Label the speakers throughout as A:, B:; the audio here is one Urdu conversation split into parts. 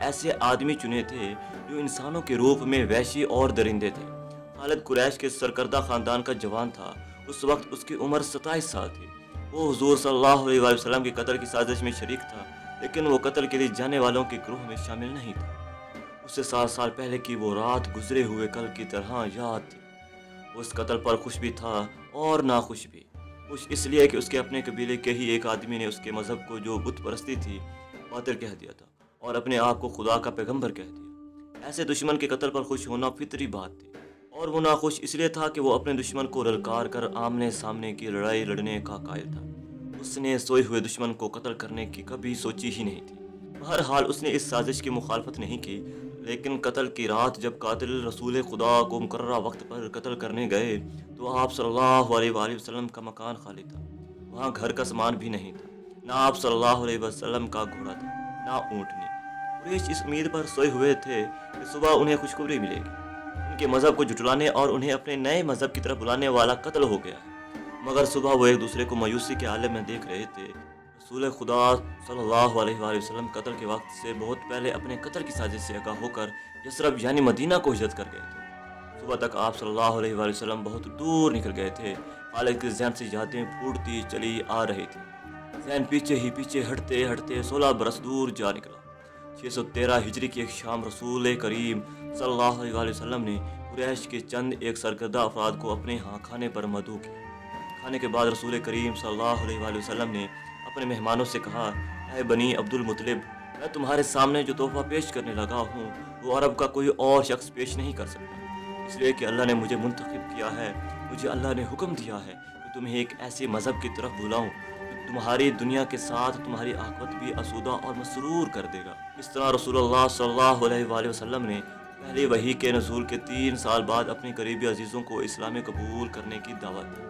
A: ایسے آدمی چنے تھے جو انسانوں کے روپ میں وحشی اور درندے تھے۔ خالد قریش کے سرکردہ خاندان کا جوان تھا۔ اس وقت اس کی عمر 27 سال تھی۔ وہ حضور صلی اللہ علیہ وآلہ وسلم کے قتل کی سازش میں شریک تھا، لیکن وہ قتل کے لیے جانے والوں کے گروہ میں شامل نہیں تھا۔ اسے 7 سال پہلے کی وہ رات گزرے ہوئے کل کی طرح یاد تھی۔ اس قتل پر خوش بھی تھا اور ناخوش بھی۔ خوش اس لیے کہ اس کے اپنے قبیلے کے ہی ایک آدمی نے اس کے مذہب کو، جو بت پرستی تھی، باطل کہہ دیا تھا اور اپنے آپ کو خدا کا پیغمبر کہہ دیا۔ ایسے دشمن کے قتل پر خوش ہونا فطری بات تھی، اور وہ ناخوش اس لیے تھا کہ وہ اپنے دشمن کو للکار کر آمنے سامنے کی لڑائی لڑنے کا قائل تھا۔ اس نے سوئے ہوئے دشمن کو قتل کرنے کی کبھی سوچی ہی نہیں تھی۔ بہرحال اس نے اس سازش کی مخالفت نہیں کی، لیکن قتل کی رات جب قاتل رسول خدا کو مقررہ وقت پر قتل کرنے گئے تو آپ صلی اللہ علیہ وآلہ وسلم کا مکان خالی تھا۔ وہاں گھر کا سامان بھی نہیں تھا، نہ آپ صلی اللہ علیہ وسلم کا گھوڑا تھا، نہ اونٹنی۔ قریش اس امید پر سوئے ہوئے تھے کہ صبح انہیں خوشخبری ملے گی، ان کے مذہب کو جھٹلانے اور انہیں اپنے نئے مذہب کی طرف بلانے والا قتل ہو گیا ہے۔ مگر صبح وہ ایک دوسرے کو مایوسی کے عالم میں دیکھ رہے تھے۔ رسول خدا صلی اللہ علیہ وآلہ وسلم قتل کے وقت سے بہت پہلے اپنے قتل کی سازش سے آگاہ ہو کر یثرب یعنی مدینہ کو ہجرت کر گئے تھے۔ صبح تک آپ صلی اللہ علیہ وآلہ وسلم بہت دور نکل گئے تھے۔ خالد کے ذہن سے یادیں پھوٹتی چلی آ رہی تھی۔ ذہن پیچھے ہی پیچھے ہٹتے ہٹتے 16 برس دور جا نکلا۔ 613 ہجری کی ایک شام رسول کریم صلی اللہ علیہ وآلہ وسلم نے قریش کے چند ایک سرکردہ افراد کو اپنے ہاں کھانے پر مدعو کیا۔ کھانے کے بعد رسول کریم صلی اللہ علیہ وآلہ وسلم نے اپنے مہمانوں سے کہا، اے بنی عبد المطلب، میں تمہارے سامنے جو تحفہ پیش کرنے لگا ہوں وہ عرب کا کوئی اور شخص پیش نہیں کر سکتا، اس لیے کہ اللہ نے مجھے منتخب کیا ہے۔ مجھے اللہ نے حکم دیا ہے کہ تمہیں ایک ایسے مذہب کی طرف بلاؤں جو تمہاری دنیا کے ساتھ تمہاری عاقبت بھی آسودہ اور مسرور کر دے گا۔ اس طرح رسول اللہ صلی اللہ علیہ وآلہ وسلم نے پہلی وحی کے نزول کے 3 سال بعد اپنے قریبی عزیزوں کو اسلام قبول کرنے کی دعوت دی۔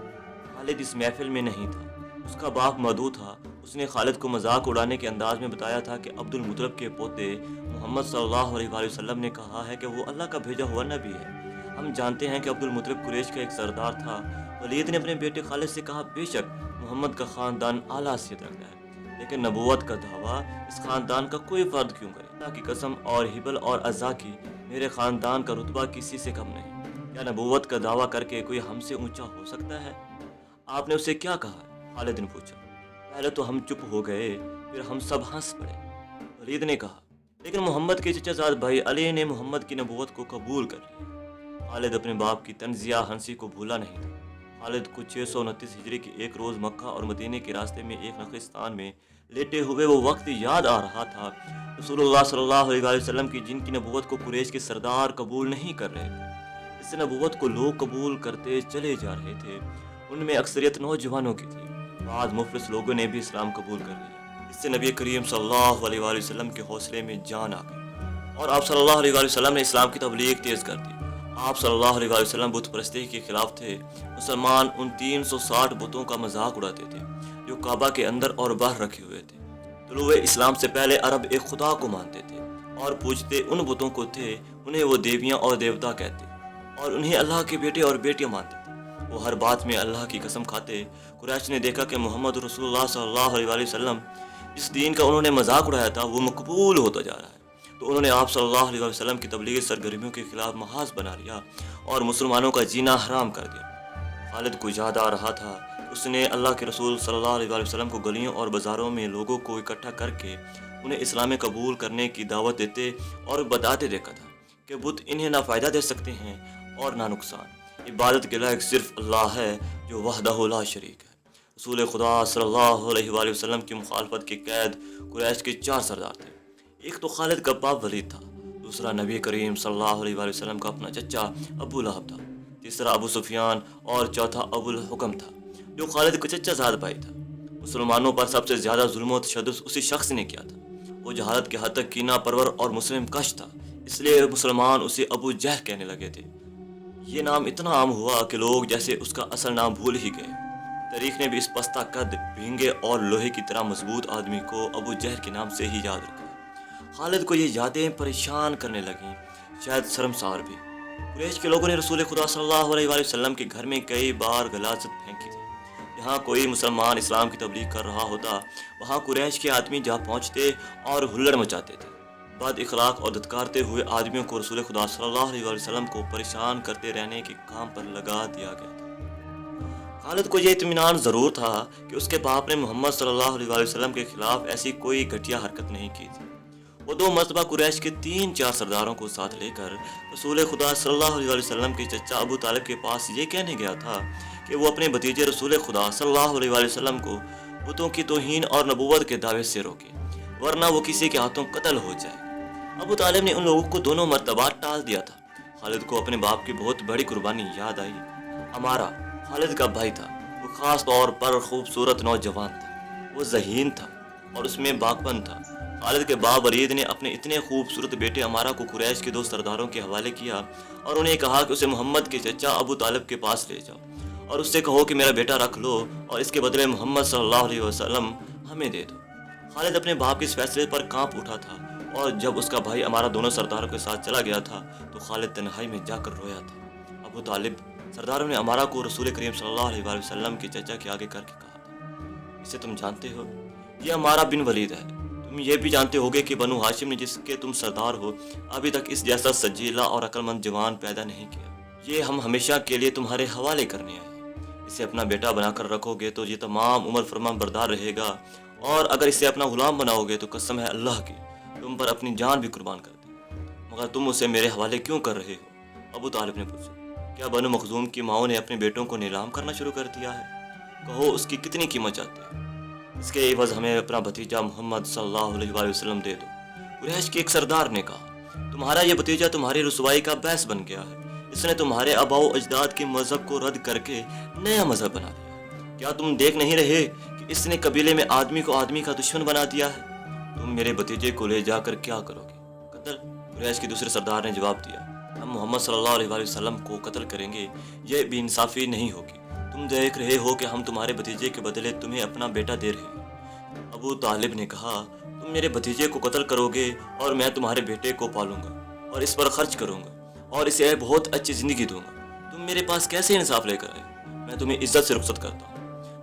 A: خالد اس محفل میں نہیں تھا، اس کا باپ مدعو تھا۔ اس نے خالد کو مذاق اڑانے کے انداز میں بتایا تھا کہ عبد المطلب کے پوتے محمد صلی اللہ علیہ وآلہ وسلم نے کہا ہے کہ وہ اللہ کا بھیجا ہوا نبی ہے۔ ہم جانتے ہیں کہ عبد المطلب قریش کا ایک سردار تھا۔ ولید نے اپنے بیٹے خالد سے کہا، بے شک محمد کا خاندان اعلیٰ حیثیت رکھتا ہے، لیکن نبوت کا دعویٰ اس خاندان کا کوئی فرد کیوں کرے؟ اللہ کی قسم اور ہبل اور عزا کی، میرے خاندان کا رتبہ کسی سے کم نہیں۔ کیا نبوت کا دعویٰ کر کے کوئی ہم سے اونچا ہو سکتا ہے؟ آپ نے اسے کیا کہا؟ خالد نے پوچھا۔ پہلے تو ہم چپ ہو گئے، پھر ہم سب ہنس پڑے۔ ولید نے کہا، لیکن محمد کے چچا زاد بھائی علی نے محمد کی نبوت کو قبول کر لیا۔ خالد اپنے باپ کی طنزیہ ہنسی کو بھولا نہیں تھا۔ خالد کو 629 ہجری کے ایک روز مکہ اور مدینے کے راستے میں ایک نخلستان میں لیٹے ہوئے وہ وقت یاد آ رہا تھا۔ رسول اللہ صلی اللہ علیہ وآلہ وسلم کی جن کی نبوت کو قریش کے سردار قبول نہیں کر رہے تھے، اس نبوت کو لوگ قبول کرتے چلے جا رہے تھے۔ ان میں اکثریت نوجوانوں کی تھی۔ بعض مفلس لوگوں نے بھی اسلام قبول کر لیا۔ اس سے نبی کریم صلی اللہ علیہ وآلہ وسلم کے حوصلے میں جان آ گئی اور آپ صلی اللہ علیہ وآلہ وسلم نے اسلام کی تبلیغ تیز کر دی۔ آپ صلی اللہ علیہ وآلہ وسلم بت پرستی کے خلاف تھے۔ مسلمان ان 360 بتوں کا مذاق اڑاتے تھے جو کعبہ کے اندر اور باہر رکھے ہوئے تھے۔ طلوع اسلام سے پہلے عرب ایک خدا کو مانتے تھے اور پوجتے ان بتوں کو تھے، انہیں وہ دیویاں اور دیوتا کہتے اور انہیں اللہ کے بیٹے اور بیٹیاں مانتے تھے۔ وہ ہر بات میں اللہ کی قسم کھاتے۔ قریش نے دیکھا کہ محمد رسول اللہ صلی اللہ علیہ وآلہ وسلم جس دین کا انہوں نے مذاق اڑایا تھا وہ مقبول ہوتا جا رہا ہے، تو انہوں نے آپ صلی اللہ علیہ وسلم کی تبلیغی سرگرمیوں کے خلاف محاذ بنا لیا اور مسلمانوں کا جینا حرام کر دیا۔ خالد کو یاد آ رہا تھا کہ اس نے اللہ کے رسول صلی اللہ علیہ وسلم کو گلیوں اور بازاروں میں لوگوں کو اکٹھا کر کے انہیں اسلام قبول کرنے کی دعوت دیتے اور بتاتے دیکھا تھا کہ بت انہیں نہ فائدہ دے سکتے ہیں اور نہ نقصان۔ عبادت کے لائق صرف اللہ ہے جو وحدہ لا شریک ہے۔ رسول خدا صلی اللہ علیہ وآلہ وسلم کی مخالفت کے قید قریش کے 4 سردار تھے۔ ایک تو خالد کا باپ ولید تھا، دوسرا نبی کریم صلی اللہ علیہ وآلہ وسلم کا اپنا چچا ابو لہب تھا، تیسرا ابو سفیان اور چوتھا ابو الحکم تھا جو خالد کا چچا زاد بھائی تھا۔ مسلمانوں پر سب سے زیادہ ظلم و تشدد اسی شخص نے کیا تھا۔ وہ جہالت کے حد تک کینہ پرور اور مسلم کش تھا، اس لیے مسلمان اسے ابو جہل کہنے لگے تھے۔ یہ نام اتنا عام ہوا کہ لوگ جیسے اس کا اصل نام بھول ہی گئے۔ تاریخ نے بھی اس پستہ قد، بھینگے اور لوہے کی طرح مضبوط آدمی کو ابو جہل کے نام سے ہی یاد رکھا۔ خالد کو یہ یادیں پریشان کرنے لگیں، شاید شرمسار بھی۔ قریش کے لوگوں نے رسول خدا صلی اللہ علیہ وآلہ وسلم کے گھر میں کئی بار غلاظت پھینکی تھی، جہاں کوئی مسلمان اسلام کی تبلیغ کر رہا ہوتا وہاں قریش کے آدمی جا پہنچتے اور ہلڑ مچاتے تھے۔ بد اخلاق اور دھتکارتے ہوئے آدمیوں کو رسول خدا صلی اللہ علیہ وسلم کو پریشان کرتے رہنے کے کام پر لگا دیا گیا تھا۔ خالد کو یہ اطمینان ضرور تھا کہ اس کے باپ نے محمد صلی اللہ علیہ وسلم کے خلاف ایسی کوئی گھٹیا حرکت نہیں کی تھی۔ وہ 2 مرتبہ قریش کے 3-4 سرداروں کو ساتھ لے کر رسول خدا صلی اللہ علیہ وسلم کے چچا ابو طالب کے پاس یہ کہنے گیا تھا کہ وہ اپنے بھتیجے رسول خدا صلی اللہ علیہ وسلم کو بتوں کی توہین اور نبوت کے دعوے سے روکے، ورنہ وہ کسی کے ہاتھوں قتل ہو جائے۔ ابو طالب نے ان لوگوں کو دونوں مرتبہ ٹال دیا تھا۔ خالد کو اپنے باپ کی بہت بڑی قربانی یاد آئی۔ ہمارا خالد کا بھائی تھا، وہ خاص طور پر خوبصورت نوجوان تھا، وہ ذہین تھا اور اس میں باغپن تھا۔ خالد کے باپ ولید نے اپنے اتنے خوبصورت بیٹے امارہ کو قریش کے 2 سرداروں کے حوالے کیا اور انہیں کہا کہ اسے محمد کے چچا ابو طالب کے پاس لے جاؤ اور اس سے کہو کہ میرا بیٹا رکھ لو اور اس کے بدلے محمد صلی اللہ علیہ وسلم ہمیں دے دو۔ خالد اپنے باپ کے اس فیصلے پر کانپ اٹھا تھا اور جب اس کا بھائی امارہ دونوں سرداروں کے ساتھ چلا گیا تھا تو خالد تنہائی میں جا کر رویا تھا۔ ابو طالب سرداروں نے امارہ کو رسول کریم صلی اللہ علیہ وسلم کے چچا کے آگے کر کے کہا تھا، اسے تم جانتے ہو، یہ امارہ بن ولید ہے۔ تم یہ بھی جانتے ہوگے کہ بنو ہاشم نے جس کے تم سردار ہو ابھی تک اس جیسا سجیلا اور عقل مند جوان پیدا نہیں کیا۔ یہ ہم ہمیشہ کے لیے تمہارے حوالے کرنے آئے ہیں۔ اسے اپنا بیٹا بنا کر رکھو گے تو یہ تمام عمر فرمان بردار رہے گا، اور اگر اسے اپنا غلام بناؤ گے تو قسم ہے اللہ کی تم پر اپنی جان بھی قربان کر دے، مگر تم اسے میرے حوالے کیوں کر رہے ہو؟ ابو طالب نے پوچھا، کیا بنو مخزوم کی ماؤں نے اپنے بیٹوں کو نیلام کرنا شروع کر دیا ہے؟ کہو اس کی کتنی قیمت چاہتے ہیں، اس کے عوض ہمیں اپنا بھتیجا محمد صلی اللہ علیہ وسلم دے دو۔ قریش کے ایک سردار نے کہا، تمہارا یہ بھتیجا تمہاری رسوائی کا باعث بن گیا ہے، اس نے تمہارے آباء و اجداد کے مذہب کو رد کر کے نیا مذہب بنا دیا۔ کیا تم دیکھ نہیں رہے کہ اس نے قبیلے میں آدمی کو آدمی کا دشمن بنا دیا ہے؟ تم میرے بھتیجے کو لے جا کر کیا کرو گے؟ قتل۔ قریش کے دوسرے سردار نے جواب دیا، ہم محمد صلی اللہ علیہ وسلم کو قتل کریں گے، یہ بھی انصافی نہیں ہوگی۔ تم دیکھ رہے ہو کہ ہم تمہارے بھتیجے کے بدلے تمہیں اپنا بیٹا دے رہے ہیں۔ ابو طالب نے کہا، تم میرے بھتیجے کو قتل کرو گے اور میں تمہارے بیٹے کو پالوں گا اور اس پر خرچ کروں گا اور اسے بہت اچھی زندگی دوں گا۔ تم میرے پاس کیسے انصاف لے کر آئے؟ میں تمہیں عزت سے رخصت کرتا ہوں۔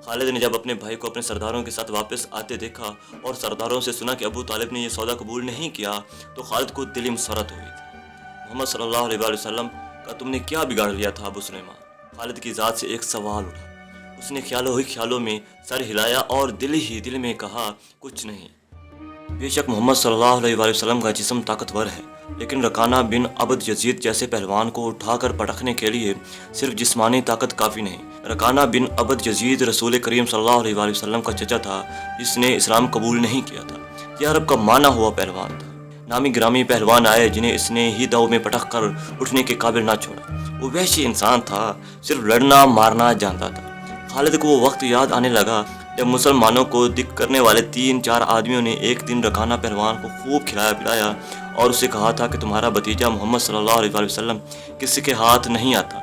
A: خالد نے جب اپنے بھائی کو اپنے سرداروں کے ساتھ واپس آتے دیکھا اور سرداروں سے سنا کہ ابو طالب نے یہ سودا قبول نہیں کیا تو خالد کو دلی مسرت ہوئی تھی۔ محمد صلی اللہ علیہ وسلم کا تم نے کیا بگاڑ لیا تھا ابو سلیمان؟ خالد کی ذات سے ایک سوال اٹھا۔ اس نے خیالوں میں سر ہلایا اور دل میں کہا، کچھ نہیں۔ بے شک محمد صلی اللہ علیہ وسلم کا جسم طاقتور ہے، لیکن رکانہ بن عبد یزید جیسے پہلوان کو اٹھا کر پٹکنے کے لیے صرف جسمانی طاقت کافی نہیں۔ رکانہ بن عبد یزید رسول کریم صلی اللہ علیہ وسلم کا چچا تھا جس نے اسلام قبول نہیں کیا تھا۔ یہ عرب کا مانا ہوا پہلوان تھا۔ نامی گرامی پہلوان آئے جنہیں اس نے ہی دو میں پٹک کر اٹھنے کے قابل نہ چھوڑا۔ وہ وحشی انسان تھا، صرف لڑنا مارنا جانتا تھا۔ خالد کو وہ وقت یاد آنے لگا جب مسلمانوں کو دکھ کرنے والے 3-4 آدمیوں نے ایک دن رکانہ پہلوان کو خوب کھلایا پلایا اور اسے کہا تھا کہ تمہارا بھتیجا محمد صلی اللہ علیہ وسلم کسی کے ہاتھ نہیں آتا،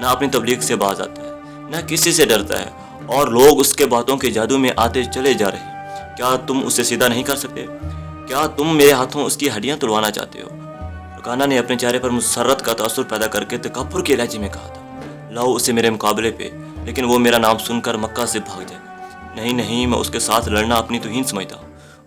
A: نہ اپنی تبلیغ سے باز آتا ہے، نہ کسی سے ڈرتا ہے، اور لوگ اس کے باتوں کے جادو میں آتے چلے جا رہے ہیں۔ کیا تم اسے سیدھا نہیں کر سکتے؟ کیا تم میرے ہاتھوں اس کی ہڈیاں تلوانا چاہتے ہو؟ رکانہ نے اپنے چہرے پر مسرت کا تاثر پیدا کر کے تکبر کے لہجے میں کہا تھا، لاؤ اسے میرے مقابلے پہ، لیکن وہ میرا نام سن کر مکہ سے بھاگ جائے گا۔ نہیں، میں اس کے ساتھ لڑنا اپنی توہین سمجھتا ہوں۔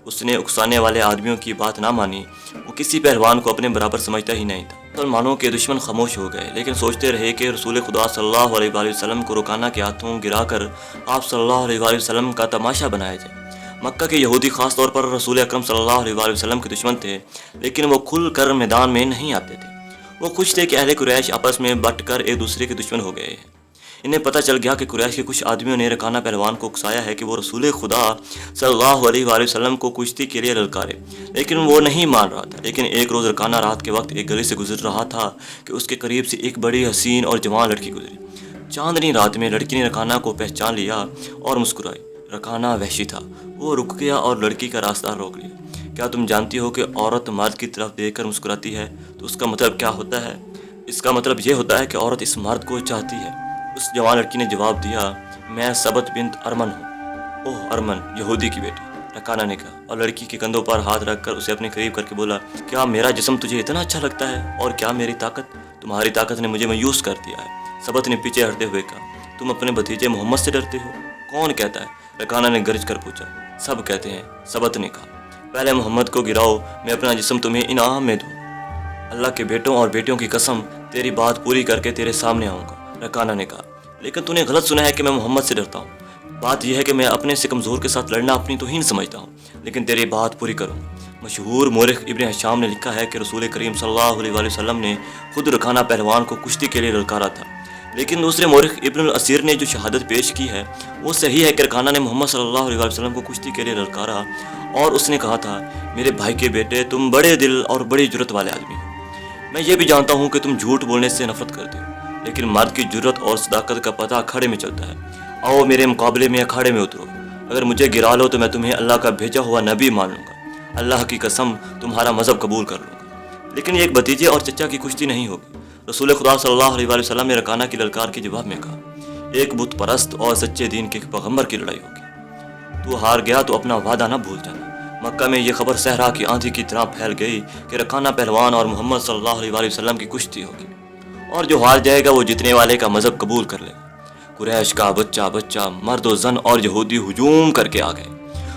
A: اس نے اکسانے والے آدمیوں کی بات نہ مانی۔ وہ کسی پہلوان کو اپنے برابر سمجھتا ہی نہیں تھا۔ مسلمانوں کے دشمن خاموش ہو گئے، لیکن سوچتے رہے کہ رسول خدا صلی اللہ علیہ وسلم کو رکانہ کے ہاتھوں گرا کر آپ صلی اللہ علیہ وسلم کا تماشا بنایا جائے۔ مکہ کے یہودی خاص طور پر رسول اکرم صلی اللہ علیہ وسلم کے دشمن تھے، لیکن وہ کھل کر میدان میں نہیں آتے تھے۔ وہ خوش تھے کہ اہل قریش آپس میں بٹ کر ایک دوسرے کے دشمن ہو گئے ہیں۔ انہیں پتہ چل گیا کہ قریش کے کچھ آدمیوں نے رکانہ پہلوان کو اکسایا ہے کہ وہ رسول خدا صلی اللہ علیہ وسلم کو کشتی کے لیے للکارے، لیکن وہ نہیں مان رہا تھا۔ لیکن ایک روز رکانہ رات کے وقت ایک گلی سے گزر رہا تھا کہ اس کے قریب سے ایک بڑی حسین اور جوان لڑکی گزری۔ چاندنی رات میں لڑکی نے رکانہ کو پہچان لیا اور مسکرائی۔ رکانہ وحشی تھا، وہ رک گیا اور لڑکی کا راستہ روک لیا۔ کیا تم جانتی ہو کہ عورت مرد کی طرف دیکھ کر مسکراتی ہے تو اس کا مطلب کیا ہوتا ہے؟ اس کا مطلب یہ ہوتا ہے کہ عورت اس مرد کو چاہتی ہے۔ اس جوان لڑکی نے جواب دیا، میں سبت بنت ارمن ہوں۔ اوہ ارمن، یہودی کی بیٹی، رکانہ نے کہا، اور لڑکی کے کندھوں پر ہاتھ رکھ کر اسے اپنے قریب کر کے بولا، کیا میرا جسم تجھے اتنا اچھا لگتا ہے؟ اور کیا میری طاقت؟ تمہاری طاقت نے مجھے مایوس کر دیا ہے۔ سبت نے پیچھے ہٹتے ہوئے کہا، تم اپنے بھتیجے محمد سے ڈرتے ہو؟ کون کہتا ہے؟ رکانہ نے گرج کر پوچھا۔ سب کہتے ہیں، ثبت نے کہا۔ پہلے محمد کو گراؤ، میں اپنا جسم تمہیں انعام میں دوں۔ اللہ کے بیٹوں اور بیٹیوں کی قسم، تیری بات پوری کر کے تیرے سامنے آؤں گا، رکانہ نے کہا۔ لیکن تو نے غلط سنا ہے کہ میں محمد سے ڈرتا ہوں۔ بات یہ ہے کہ میں اپنے سے کمزور کے ساتھ لڑنا اپنی توہین سمجھتا ہوں، لیکن تیری بات پوری کروں۔ مشہور مورخ ابن ہشام نے لکھا ہے کہ رسول کریم صلی اللہ علیہ وسلم نے خود رکانہ پہلوان کو کشتی کے لیے للکارا تھا، لیکن دوسرے مورخ ابن الاسیر نے جو شہادت پیش کی ہے وہ صحیح ہے کہ رکانہ نے محمد صلی اللہ علیہ وسلم کو کشتی کے لیے للکارا اور اس نے کہا تھا، میرے بھائی کے بیٹے، تم بڑے دل اور بڑی جرت والے آدمی ہو۔ میں یہ بھی جانتا ہوں کہ تم جھوٹ بولنے سے نفرت کرتے ہو، لیکن مرد کی جرت اور صداقت کا پتہ اکھاڑے میں چلتا ہے۔ آؤ میرے مقابلے میں اکھاڑے میں اترو، اگر مجھے گرا لو تو میں تمہیں اللہ کا بھیجا ہوا نبی مان لوں گا، اللہ کی قسم تمہارا مذہب قبول کر لوں گا۔ لیکن یہ ایک بھتیجے اور چچا کی کشتی نہیں ہوگی۔ رسول خدا صلی اللہ علیہ وسلم نے رکانہ کی للکار کے جواب میں کہا، ایک بت پرست اور سچے دین کے پیغمبر کی لڑائی ہوگی۔ تو ہار گیا تو اپنا وعدہ نہ بھول جانا۔ مکہ میں یہ خبر صحرا کی آندھی کی طرح پھیل گئی کہ رکانہ پہلوان اور محمد صلی اللہ علیہ وسلم کی کشتی ہوگی، اور جو ہار جائے گا وہ جتنے والے کا مذہب قبول کر لے گا۔ قریش کا بچہ بچہ، مرد و زن اور یہودی ہجوم کر کے آ گئے۔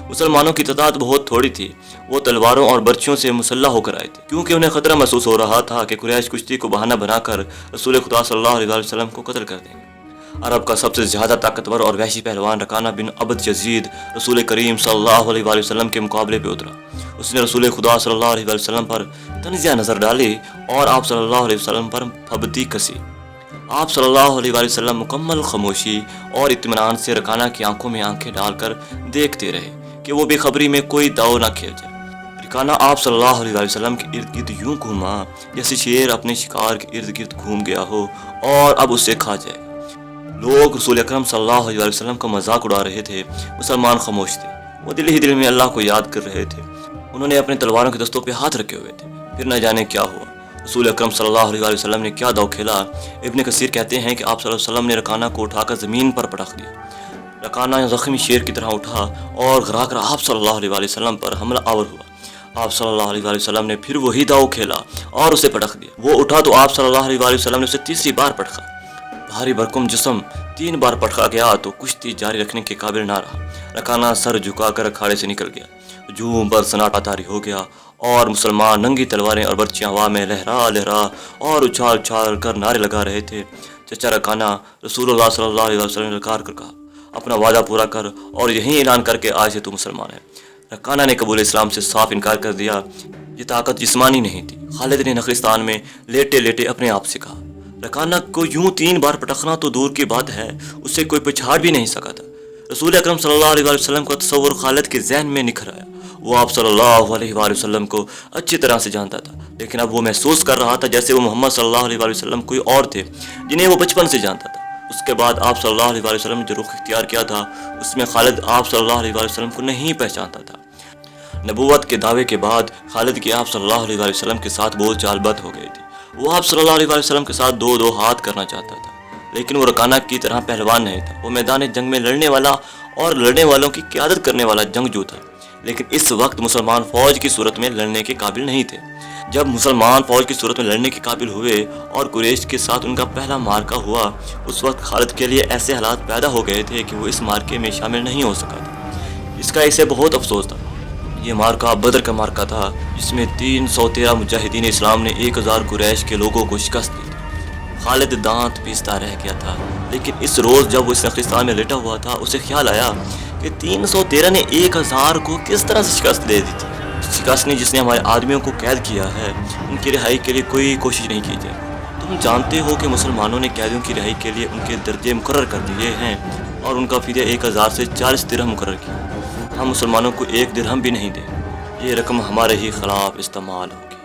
A: مسلمانوں کی تعداد بہت تھوڑی تھی، وہ تلواروں اور برچھیوں سے مسلح ہو کر آئے تھے، کیونکہ انہیں خطرہ محسوس ہو رہا تھا کہ قریش کشتی کو بہانہ بنا کر رسول خدا صلی اللہ علیہ وسلم کو قتل کر دیں گے۔ عرب کا سب سے زیادہ طاقتور اور وحشی پہلوان رکانہ بن عبد یزید رسول کریم صلی اللہ علیہ وسلم کے مقابلے پہ اترا۔ اس نے رسول خدا صلی اللہ علیہ وسلم پر تنزیہ نظر ڈالی اور آپ صلی اللہ علیہ وسلم پر پھبتی کسی۔ آپ صلی اللہ علیہ وسلم مکمل خاموشی اور اطمینان سے رکانہ کی آنکھوں میں آنکھیں ڈال کر دیکھتے رہے کہ وہ بے خبری میں کوئی داؤ نہ کھیل جائے۔ رکانہ آپ صلی اللہ علیہ وسلم کے ارد گرد یوں گھوما جیسے شیر اپنے شکار کے ارد گرد گھوم گیا ہو اور اب اسے کھا جائے۔ لوگ رسول اکرم صلی اللہ علیہ وسلم کا مذاق اڑا رہے تھے، مسلمان خاموش تھے، وہ دل ہی دل میں اللہ کو یاد کر رہے تھے۔ انہوں نے اپنے تلواروں کے دستوں پہ ہاتھ رکھے ہوئے تھے، پھر نہ جانے کیا ہوا، رسول اکرم صلی اللہ علیہ وسلم نے کیا داؤ کھیلا۔ ابن کثیر کہتے ہیں کہ آپ صلی اللہ علیہ وسلم نے رکانہ کو اٹھا کر زمین پر پٹخ دیا۔ رکانہ زخمی شیر کی طرح اٹھا اور گھرا کر آپ صلی اللہ علیہ وسلم پر حملہ آور ہوا۔ آپ صلی اللہ علیہ وسلم نے پھر وہی داؤ کھیلا اور اسے پٹخ دیا۔ وہ اٹھا تو آپ صلی اللہ علیہ وسلم نے اسے تیسری بار پٹخا۔ بھاری بھرکم جسم 3 بار پٹخا گیا تو کشتی جاری رکھنے کے قابل نہ رہا۔ رکانہ سر جھکا کر اکھاڑے سے نکل گیا۔ ہجوم پر سناٹا طاری ہو گیا اور مسلمان ننگی تلواریں اور برچیاں ہوا میں لہرا لہرا اور اچھال اچھال کر نعرے لگا رہے تھے۔ چچا رکانہ، رسول اللہ صلی اللہ علیہ وسلم نے للکار کر کہا، اپنا وعدہ پورا کر اور یہی اعلان کر کے آج سے تو مسلمان ہے۔ رکانہ نے قبول اسلام سے صاف انکار کر دیا۔ یہ طاقت جسمانی نہیں تھی۔ خالد نے نخلستان میں لیٹے لیٹے اپنے آپ سے کہا، رکانہ کو یوں 3 بار پٹخنا تو دور کی بات ہے، اس سے کوئی پچھاڑ بھی نہیں سکا تھا۔ رسول اکرم صلی اللہ علیہ وسلم کا تصور خالد کے ذہن میں نکھر آیا۔ وہ آپ صلی اللہ علیہ وسلم کو اچھی طرح سے جانتا تھا، لیکن اب وہ محسوس کر رہا تھا جیسے وہ محمد صلی اللہ علیہ وسلم کوئی اور تھے جنہیں وہ بچپن سے جانتا تھا۔ اس کے بعد آپ صلی اللہ علیہ وسلم نے جو رخ اختیار کیا تھا اس میں خالد آپ صلی اللہ علیہ وسلم کو نہیں پہچانتا تھا۔ نبوت کے دعوے کے بعد خالد کی آپ صلی اللہ علیہ وسلم کے ساتھ بول چال بد ہو گئی تھی۔ وہ آپ صلی اللہ علیہ وسلم کے ساتھ 2 ہاتھ کرنا چاہتا تھا، لیکن وہ رکانہ کی طرح پہلوان نہیں تھا۔ وہ میدان جنگ میں لڑنے والا اور لڑنے والوں کی قیادت کرنے والا جنگجو تھا، لیکن اس وقت مسلمان فوج کی صورت میں لڑنے کے قابل نہیں تھے۔ جب مسلمان فوج کی صورت میں لڑنے کے قابل ہوئے اور قریش کے ساتھ ان کا پہلا معرکہ ہوا، اس وقت خالد کے لیے ایسے حالات پیدا ہو گئے تھے کہ وہ اس معرکے میں شامل نہیں ہو سکا تھا۔ اس کا اسے بہت افسوس تھا۔ یہ معرکہ بدر کا معرکہ تھا، جس میں 313 مجاہدین اسلام نے 1000 قریش کے لوگوں کو شکست دی تھی۔ خالد دانت پیستا رہ گیا تھا، لیکن اس روز جب وہ اس نخلستان میں لیٹا ہوا تھا اسے خیال آیا کہ 313 نے 1000 کو کس طرح سے شکست دے دی تھی۔ شکست نے جس نے ہمارے آدمیوں کو قید کیا ہے، ان کی رہائی کے لیے کوئی کوشش نہیں کی جائے۔ تم جانتے ہو کہ مسلمانوں نے قیدیوں کی رہائی کے لیے ان کے درجے مقرر کر دیے ہیں اور ان کا فدیہ 1000 سے 40 درہم مقرر کیا۔ ہم مسلمانوں کو 1 درہم بھی نہیں دیں، یہ رقم ہمارے ہی خلاف استعمال ہوگی۔